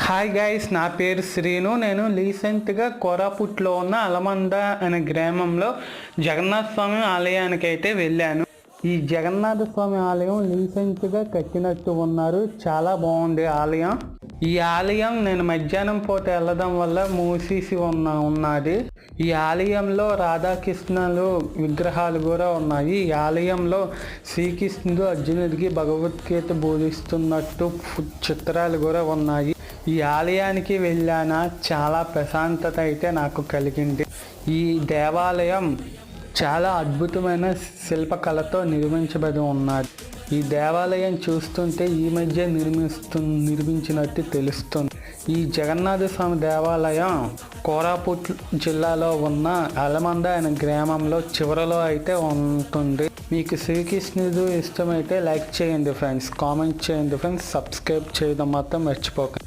Hi guys, నా పేరు శ్రీను. నేను రీసెంట్గా కోరాపుట్లో ఉన్న అలమంద అనే గ్రామంలో జగన్నాథ స్వామి ఆలయానికి అయితే వెళ్ళాను. ఈ జగన్నాథ స్వామి ఆలయం రీసెంట్గా కట్టినట్టు ఉన్నారు. చాలా బాగుంది ఆలయం. ఈ ఆలయం నేను మధ్యాహ్నం పూట వెళ్ళడం వల్ల మూసేసి ఉన్నది. ఈ ఆలయంలో రాధాకృష్ణులు విగ్రహాలు కూడా ఉన్నాయి. ఈ ఆలయంలో శ్రీకృష్ణుడు అర్జునుడికి భగవద్గీత బోధిస్తున్నట్టు చిత్రాలు కూడా ఉన్నాయి. ఈ ఆలయానికి వెళ్ళానా, చాలా ప్రశాంతత అయితే నాకు కలిగింది. ఈ దేవాలయం చాలా అద్భుతమైన శిల్పకళతో నిర్మించబడి ఉన్నది. ఈ దేవాలయం చూస్తుంటే ఈ మధ్య నిర్మించినట్టు తెలుస్తుంది. ఈ జగన్నాథ స్వామి దేవాలయం కోరాపుట్ జిల్లాలో ఉన్న అలమంద అనే గ్రామంలో చివరలో అయితే ఉంటుంది. మీకు శ్రీకృష్ణుడు ఇష్టమైతే లైక్ చేయండి ఫ్రెండ్స్, కామెంట్ చేయండి ఫ్రెండ్స్, సబ్స్క్రైబ్ చేయడం మాత్రం మర్చిపోకండి.